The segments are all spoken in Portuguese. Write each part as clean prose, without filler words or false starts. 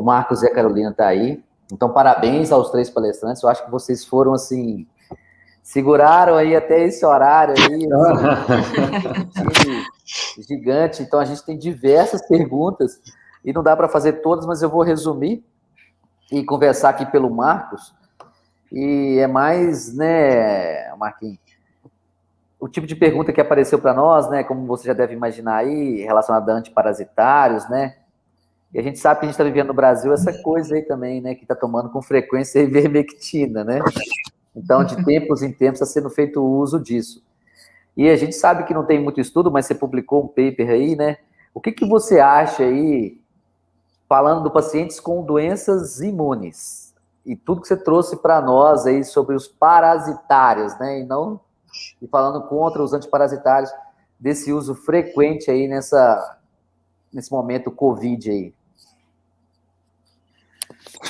Marcos e a Carolina tá aí. Então, parabéns aos 3 palestrantes. Eu acho que vocês foram, assim, seguraram aí até esse horário aí, assim, um time gigante. Então, a gente tem diversas perguntas e não dá para fazer todas, mas eu vou resumir e conversar aqui pelo Marcos. E é mais, né, Marquinhos, o tipo de pergunta que apareceu para nós, né, como você já deve imaginar aí, relacionada a antiparasitários, né? E a gente sabe que a gente está vivendo no Brasil essa coisa aí também, né, que está tomando com frequência a ivermectina, né? Então, de tempos em tempos está sendo feito uso disso. E a gente sabe que não tem muito estudo, mas você publicou um paper aí, né? O que que você acha aí, falando de pacientes com doenças imunes, e tudo que você trouxe para nós aí sobre os parasitários, né? E falando contra os antiparasitários, desse uso frequente aí nesse momento Covid aí.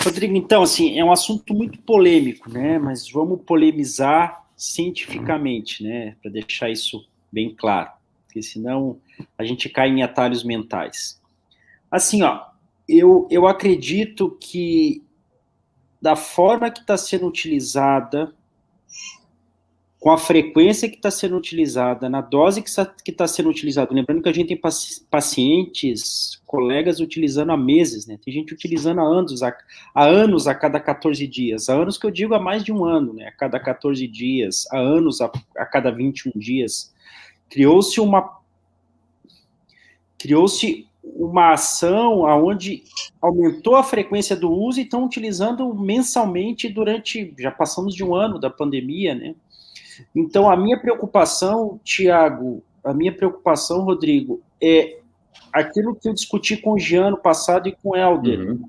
Rodrigo, então, assim, é um assunto muito polêmico, né? Mas vamos polemizar cientificamente, né? Para deixar isso bem claro, porque senão a gente cai em atalhos mentais. Assim, ó, eu acredito que da forma que está sendo utilizada, com a frequência que está sendo utilizada, na dose que está sendo utilizada, lembrando que a gente tem pacientes, colegas utilizando há meses, né? Tem gente utilizando há anos a cada 14 dias, há anos que eu digo há mais de um ano, né? A cada 14 dias, há anos a cada 21 dias. Criou-se uma ação onde aumentou a frequência do uso e estão utilizando mensalmente já passamos de um ano da pandemia, né? Então, a minha preocupação, Tiago, Rodrigo, é aquilo que eu discuti com o Jean no passado e com o Helder. Uhum.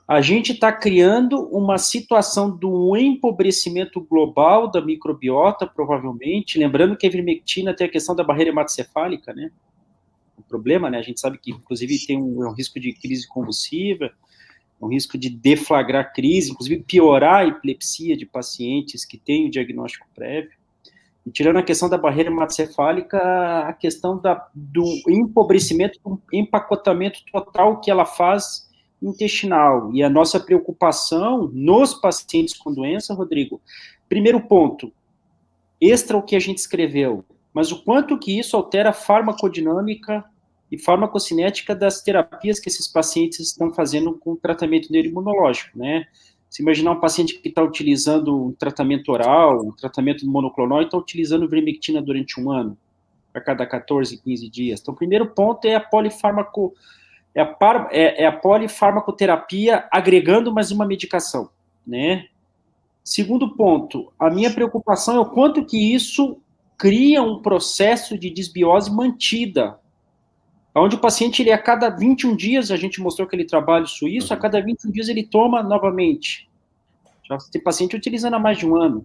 A gente está criando uma situação de um empobrecimento global da microbiota, provavelmente, lembrando que a ivermectina tem a questão da barreira hematocefálica, né? O problema, né? A gente sabe que, inclusive, tem um risco de crise convulsiva, um risco de deflagrar crise, inclusive piorar a epilepsia de pacientes que têm o diagnóstico prévio. E tirando a questão da barreira hematocefálica, a questão do empobrecimento, do empacotamento total que ela faz intestinal. E a nossa preocupação nos pacientes com doença, Rodrigo, primeiro ponto, extra o que a gente escreveu, mas o quanto que isso altera a farmacodinâmica e farmacocinética das terapias que esses pacientes estão fazendo com o tratamento neuroimunológico, né? Se imaginar um paciente que está utilizando um tratamento oral, um tratamento monoclonal, e está utilizando ivermectina durante um ano, a cada 14, 15 dias. Então, o primeiro ponto é a polifarmacoterapia agregando mais uma medicação, né? Segundo ponto, a minha preocupação é o quanto que isso cria um processo de desbiose mantida, onde o paciente, a cada 21 dias, a gente mostrou aquele trabalho suíço, a cada 21 dias ele toma novamente. Já tem paciente utilizando há mais de um ano.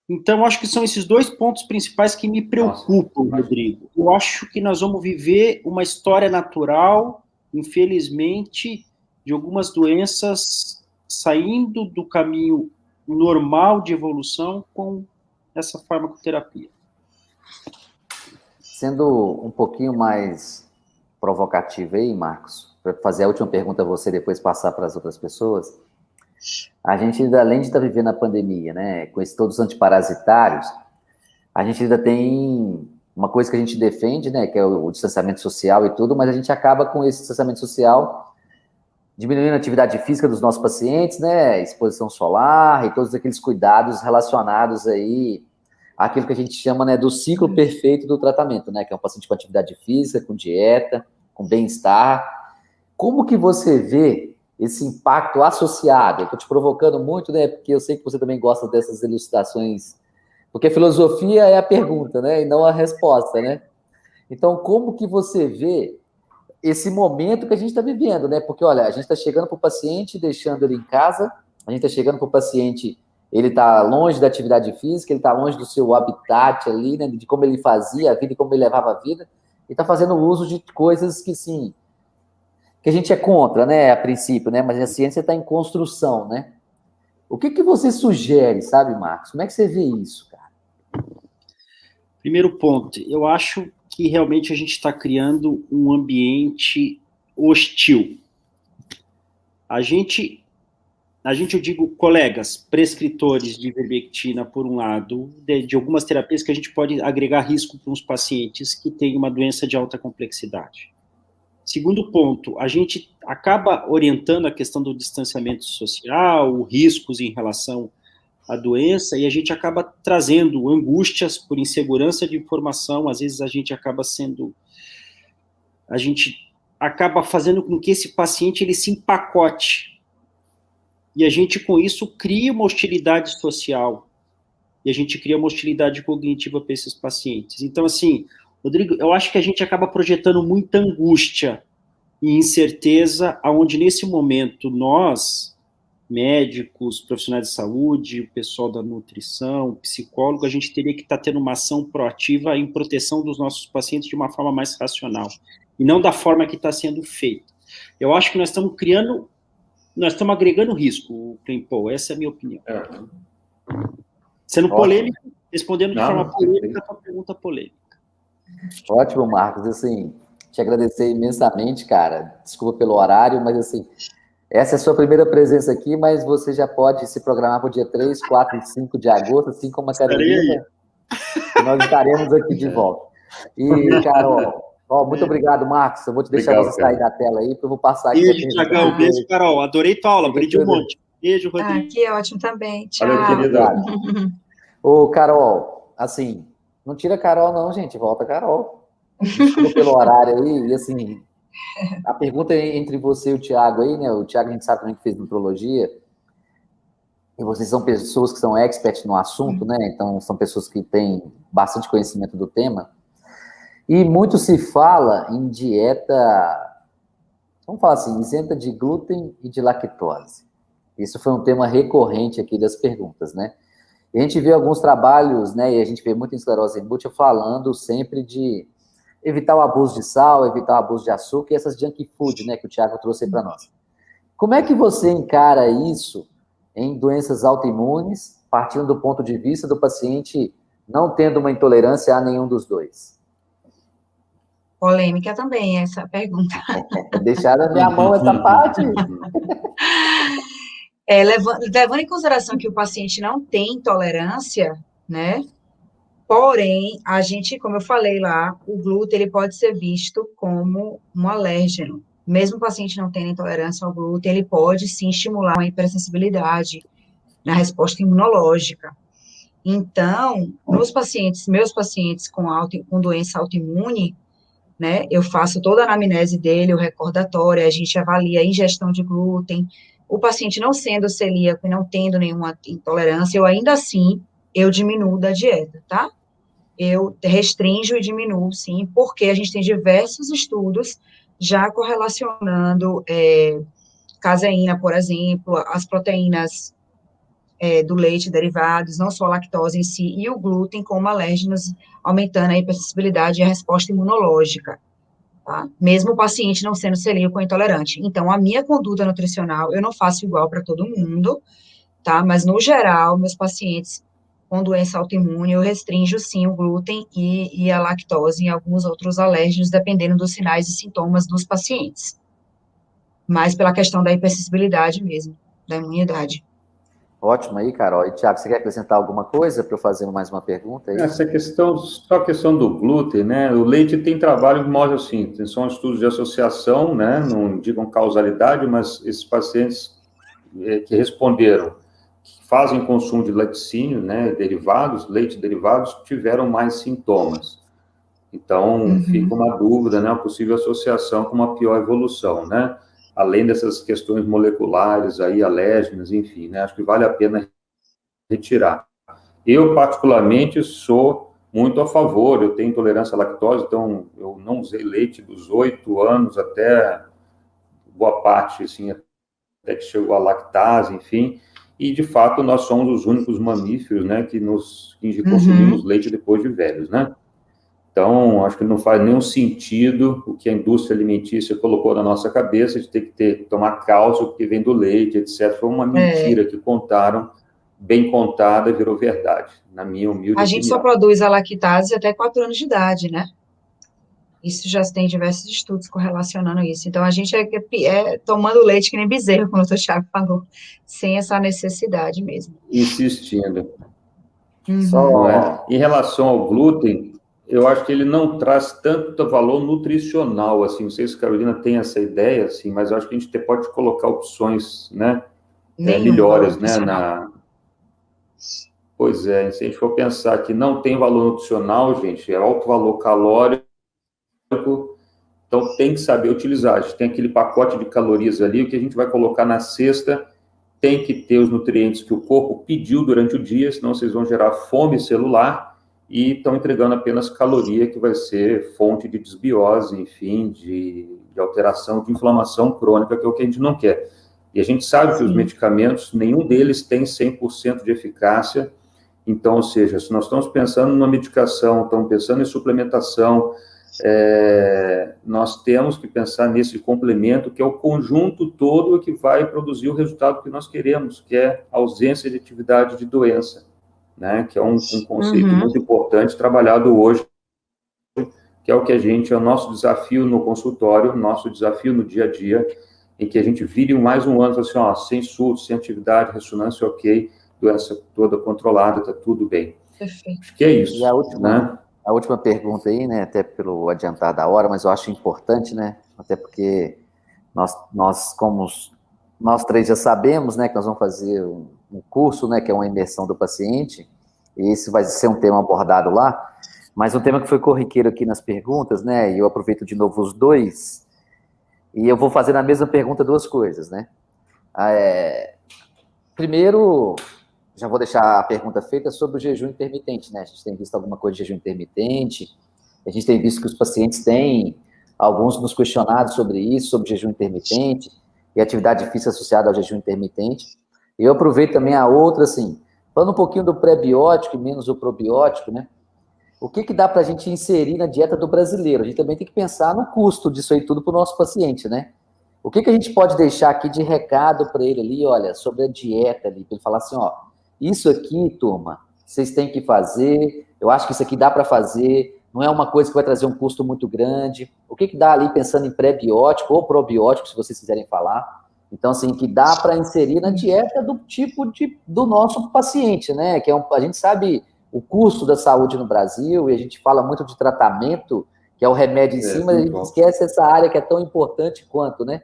Então, acho que são esses 2 pontos principais que me preocupam, Rodrigo. Eu acho que nós vamos viver uma história natural, infelizmente, de algumas doenças saindo do caminho normal de evolução com essa farmacoterapia. Sendo um pouquinho mais provocativo aí, Marcos, para fazer a última pergunta a você, depois passar para as outras pessoas, a gente ainda, além de estar vivendo a pandemia, né, com todos os antiparasitários, a gente ainda tem uma coisa que a gente defende, né, que é o distanciamento social e tudo, mas a gente acaba com esse distanciamento social diminuindo a atividade física dos nossos pacientes, né, exposição solar e todos aqueles cuidados relacionados aí àquilo que a gente chama, né, do ciclo perfeito do tratamento, né, que é um paciente com atividade física, com dieta, com bem-estar. Como que você vê esse impacto associado? Eu estou te provocando muito, né, porque eu sei que você também gosta dessas elucidações, porque a filosofia é a pergunta, né, e não a resposta, né? Então, como que você vê esse momento que a gente está vivendo, né? Porque, olha, a gente está chegando para o paciente, deixando ele em casa, a gente está chegando para o paciente, ele está longe da atividade física, ele está longe do seu habitat ali, né? De como ele fazia a vida e como ele levava a vida, e está fazendo uso de coisas que, sim, que a gente é contra, né? A princípio, né? Mas a ciência está em construção, né? O que você sugere, sabe, Marcos? Como é que você vê isso, cara? Primeiro ponto, eu acho que realmente a gente está criando um ambiente hostil, A gente, eu digo, colegas, prescritores de ivermectina, por um lado, de algumas terapias que a gente pode agregar risco para uns pacientes que têm uma doença de alta complexidade. Segundo ponto, a gente acaba orientando a questão do distanciamento social, riscos em relação à doença, e a gente acaba trazendo angústias por insegurança de informação, às vezes a gente acaba fazendo com que esse paciente ele se empacote, e a gente com isso cria uma hostilidade social, e a gente cria uma hostilidade cognitiva para esses pacientes. Então, assim, Rodrigo, eu acho que a gente acaba projetando muita angústia e incerteza, aonde nesse momento nós, médicos, profissionais de saúde, o pessoal da nutrição, psicólogo, a gente teria que estar tendo uma ação proativa em proteção dos nossos pacientes de uma forma mais racional, e não da forma que está sendo feita. Eu acho que nós estamos agregando risco, Clempo, essa é a minha opinião. Sendo polêmico, respondendo de forma polêmica a tua pergunta polêmica. Ótimo, Marcos, assim, te agradecer imensamente, cara, desculpa pelo horário, mas assim, essa é a sua primeira presença aqui, mas você já pode se programar para o dia 3, 4 e 5 de agosto, assim como a Carolina, e nós estaremos aqui de volta. E, Carol, muito obrigado, Marcos, eu vou te deixar você sair da tela aí, porque eu vou passar aqui. Beijo, Thiagão, beijo, Carol, adorei tua aula, aprendi um monte. Beijo, Rodrigo. Que ótimo também, tchau. Valeu, querida. Ô, Carol, assim, não tira a Carol não, gente, volta a Carol. Desculpa pelo horário aí, e assim, a pergunta é entre você e o Thiago aí, né? O Thiago a gente sabe também que fez nutrologia, e vocês são pessoas que são expert no assunto, né? Então, são pessoas que têm bastante conhecimento do tema. E muito se fala em dieta, vamos falar assim, isenta de glúten e de lactose. Isso foi um tema recorrente aqui das perguntas, né? E a gente vê alguns trabalhos, né? E a gente vê muito em esclerose múltipla falando sempre de evitar o abuso de sal, evitar o abuso de açúcar e essas junk food, né, que o Thiago trouxe aí para nós. Como é que você encara isso em doenças autoimunes, partindo do ponto de vista do paciente não tendo uma intolerância a nenhum dos dois? Polêmica também essa pergunta. Deixar na minha mão essa parte. Levando em consideração que o paciente não tem intolerância, né? Porém, a gente, como eu falei lá, o glúten ele pode ser visto como um alérgeno. Mesmo o paciente não tendo intolerância ao glúten, ele pode sim estimular uma hipersensibilidade na resposta imunológica. Então, meus pacientes com doença autoimune, né, eu faço toda a anamnese dele, o recordatório, a gente avalia a ingestão de glúten. O paciente não sendo celíaco e não tendo nenhuma intolerância, eu diminuo da dieta, tá? Eu restringo e diminuo, sim, porque a gente tem diversos estudos já correlacionando caseína, por exemplo, as proteínas do leite, derivados, não só a lactose em si, e o glúten como alérgenos, aumentando a hipersensibilidade e a resposta imunológica, tá? Mesmo o paciente não sendo celíaco ou intolerante. Então, a minha conduta nutricional, eu não faço igual para todo mundo, tá? Mas, no geral, meus pacientes com doença autoimune, eu restringo, sim, o glúten e a lactose e alguns outros alérgenos, dependendo dos sinais e sintomas dos pacientes. Mas pela questão da hipersensibilidade mesmo, da imunidade. Ótimo aí, Carol. E, Thiago, você quer acrescentar alguma coisa para eu fazer mais uma pergunta aí? Essa questão, só a questão do glúten, né? O leite tem trabalho que mostra assim, são estudos de associação, né? Não digam causalidade, mas esses pacientes que responderam, que fazem consumo de laticínio, né? Derivados, leite derivados, tiveram mais sintomas. Então, fica uma dúvida, né? Uma possível associação com uma pior evolução, né? Além dessas questões moleculares, aí, alérgenas, enfim, né? Acho que vale a pena retirar. Eu, particularmente, sou muito a favor, eu tenho intolerância à lactose, então eu não usei leite dos 8 anos até boa parte, assim, até que chegou a lactase, enfim, e, de fato, nós somos os únicos mamíferos, né, que consumimos leite depois de velhos, né? Então, acho que não faz nenhum sentido o que a indústria alimentícia colocou na nossa cabeça de ter que tomar cálcio porque vem do leite, etc. Foi uma mentira que contaram, bem contada, virou verdade, na minha humilde opinião. A gente só produz a lactase até 4 anos de idade, né? Isso já tem diversos estudos correlacionando isso. Então, a gente é tomando leite que nem bezerro, como o Dr. Thiago falou, sem essa necessidade mesmo. Insistindo. Uhum. Não é? Em relação ao glúten, eu acho que ele não traz tanto valor nutricional, assim, não sei se a Carolina tem essa ideia, assim, mas eu acho que a gente pode colocar opções, né, melhores, né, Pois é, se a gente for pensar que não tem valor nutricional, gente, é alto valor calórico, então tem que saber utilizar. A gente tem aquele pacote de calorias ali, o que a gente vai colocar na cesta tem que ter os nutrientes que o corpo pediu durante o dia, senão vocês vão gerar fome celular e estão entregando apenas caloria, que vai ser fonte de desbiose, enfim, de alteração, de inflamação crônica, que é o que a gente não quer. E a gente sabe que os medicamentos, nenhum deles tem 100% de eficácia. Então, ou seja, se nós estamos pensando numa medicação, estamos pensando em suplementação, nós temos que pensar nesse complemento, que é o conjunto todo que vai produzir o resultado que nós queremos, que é a ausência de atividade de doença, né? Que é um conceito muito importante, trabalhado hoje, que é o que é o nosso desafio no consultório, nosso desafio no dia a dia, em que a gente vire mais um ano, assim, ó, sem surto, sem atividade, ressonância ok, doença toda controlada, tá tudo bem. Perfeito. Acho que é isso. E a última pergunta aí, né, até pelo adiantar da hora, mas eu acho importante, né, até porque como nós três já sabemos, né, que nós vamos fazer um curso, né, que é uma imersão do paciente, e esse vai ser um tema abordado lá, mas um tema que foi corriqueiro aqui nas perguntas, né, e eu aproveito de novo os dois, e eu vou fazer na mesma pergunta duas coisas, né. Primeiro, já vou deixar a pergunta feita sobre o jejum intermitente, né? A gente tem visto alguma coisa de jejum intermitente, a gente tem visto que os pacientes têm, alguns nos questionados sobre isso, sobre jejum intermitente, e atividade física associada ao jejum intermitente. E eu aproveito também a outra, assim, falando um pouquinho do pré-biótico e menos do probiótico, né? O que dá para a gente inserir na dieta do brasileiro? A gente também tem que pensar no custo disso aí tudo para o nosso paciente, né? O que a gente pode deixar aqui de recado para ele ali, olha, sobre a dieta ali, para ele falar assim, ó, isso aqui, turma, vocês têm que fazer, eu acho que isso aqui dá para fazer, não é uma coisa que vai trazer um custo muito grande. O que dá ali pensando em pré-biótico ou probiótico, se vocês quiserem falar? Então, assim, que dá para inserir na dieta do tipo do nosso paciente, né? Que a gente sabe o custo da saúde no Brasil e a gente fala muito de tratamento, que é o remédio em si, mas a gente esquece essa área que é tão importante quanto, né?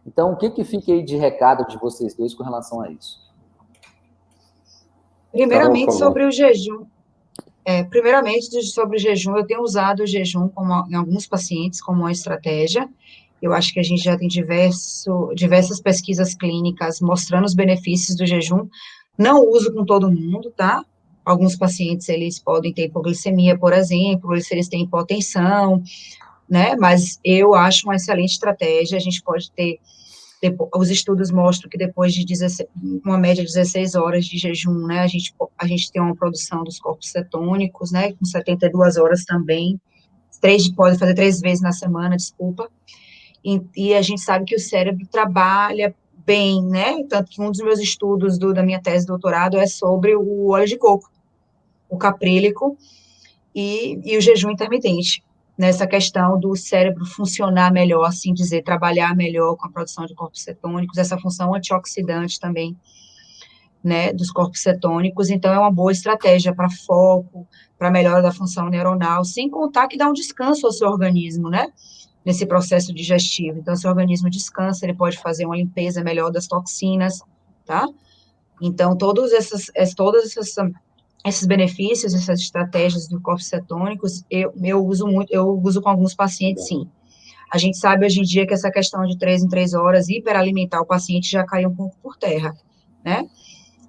Então, o que fica aí de recado de vocês dois com relação a isso? Primeiramente, sobre o jejum. Eu tenho usado o jejum em alguns pacientes como uma estratégia. Eu acho que a gente já tem diversas pesquisas clínicas mostrando os benefícios do jejum. Não uso com todo mundo, tá? Alguns pacientes, eles podem ter hipoglicemia, por exemplo, eles têm hipotensão, né? Mas eu acho uma excelente estratégia. A gente pode ter os estudos mostram que depois de uma média de 16 horas de jejum, né, a gente tem uma produção dos corpos cetônicos, né, com 72 horas também, pode fazer 3 vezes na semana, desculpa, e a gente sabe que o cérebro trabalha bem, né, tanto que um dos meus estudos da minha tese de doutorado é sobre o óleo de coco, o caprílico e o jejum intermitente, nessa questão do cérebro funcionar melhor, assim dizer, trabalhar melhor com a produção de corpos cetônicos, essa função antioxidante também, né, dos corpos cetônicos, então é uma boa estratégia para foco, para melhora da função neuronal, sem contar que dá um descanso ao seu organismo, né, nesse processo digestivo, então seu organismo descansa, ele pode fazer uma limpeza melhor das toxinas, tá? Então, esses benefícios, essas estratégias do corpos cetônicos, eu uso com alguns pacientes, sim. A gente sabe hoje em dia que essa questão de 3 em 3 horas, hiperalimentar o paciente já caiu um pouco por terra, né?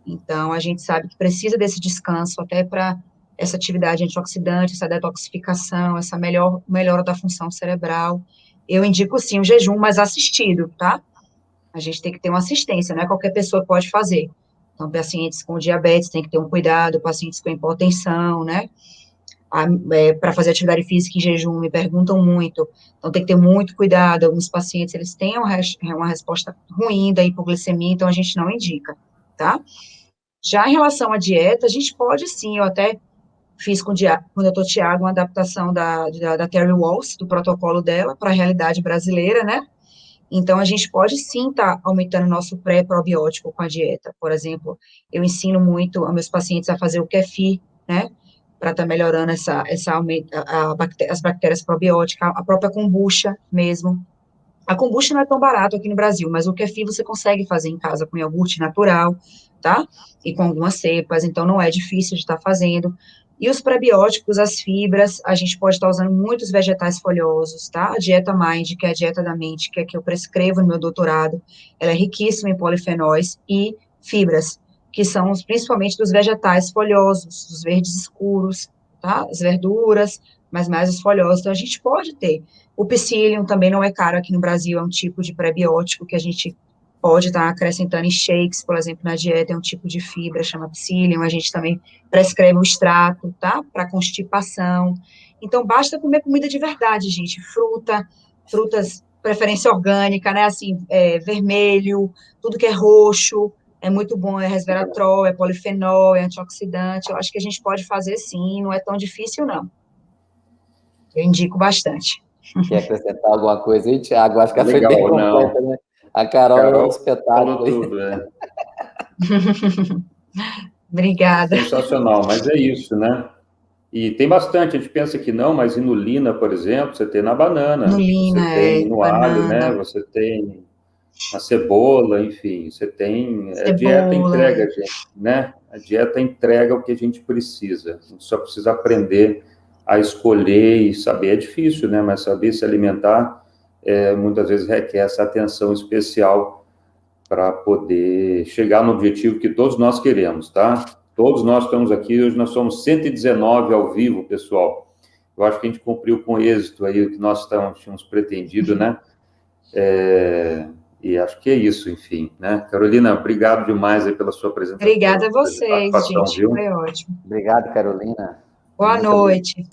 Então, a gente sabe que precisa desse descanso até para essa atividade antioxidante, essa detoxificação, essa melhora da função cerebral. Eu indico, sim, o jejum, mas assistido, tá? A gente tem que ter uma assistência, não é qualquer pessoa pode fazer. Então, pacientes com diabetes tem que ter um cuidado, pacientes com hipotensão, né? Para fazer atividade física em jejum, me perguntam muito. Então, tem que ter muito cuidado. Alguns pacientes, eles têm uma resposta ruim da hipoglicemia, então a gente não indica, tá? Já em relação à dieta, a gente pode sim, eu até fiz com o doutor Tiago uma adaptação da Terry Walls, do protocolo dela, para a realidade brasileira, né? Então, a gente pode sim estar aumentando o nosso pré-probiótico com a dieta. Por exemplo, eu ensino muito aos meus pacientes a fazer o kefir, né? Para estar melhorando as bactérias probióticas, a própria kombucha mesmo. A kombucha não é tão barato aqui no Brasil, mas o kefir você consegue fazer em casa com iogurte natural, tá? E com algumas cepas, então não é difícil de estar fazendo. E os prebióticos, as fibras, a gente pode estar usando muitos vegetais folhosos, tá? A dieta Mind, que é a dieta da mente, que é a que eu prescrevo no meu doutorado, ela é riquíssima em polifenóis e fibras, que são principalmente dos vegetais folhosos, dos verdes escuros, tá? As verduras, mas mais os folhosos. Então, a gente pode ter. O psyllium também não é caro aqui no Brasil, é um tipo de prebiótico que a gente pode estar acrescentando em shakes, por exemplo, na dieta, é um tipo de fibra, chama psyllium, a gente também prescreve o extrato, tá? Para constipação. Então, basta comer comida de verdade, gente, frutas, preferência orgânica, né, assim, vermelho, tudo que é roxo, é muito bom, é resveratrol, é polifenol, é antioxidante, eu acho que a gente pode fazer sim, não é tão difícil, não. Eu indico bastante. Quer acrescentar alguma coisa aí, Thiago? Acho que a foi Legal, bem completa, né? A Carol é um espetáculo. Falou tudo, Obrigada. Sensacional, mas é isso, né? E tem bastante, a gente pensa que não, mas inulina, por exemplo, você tem na banana, Inulina, você tem no alho, né? banana, Você tem na cebola, enfim, você tem... A dieta cebola. entrega, gente, né? A dieta entrega o que a gente precisa. A gente só precisa aprender a escolher e saber. É difícil, né? Mas saber se alimentar muitas vezes requer essa atenção especial para poder chegar no objetivo que todos nós queremos, tá? Todos nós estamos aqui, hoje nós somos 119 ao vivo, pessoal. Eu acho que a gente cumpriu com êxito aí o que nós tínhamos pretendido, né? E acho que é isso, enfim, né? Carolina, obrigado demais aí pela sua apresentação. Obrigada a vocês, gente, viu? foi ótimo. Obrigado, Carolina. Boa noite.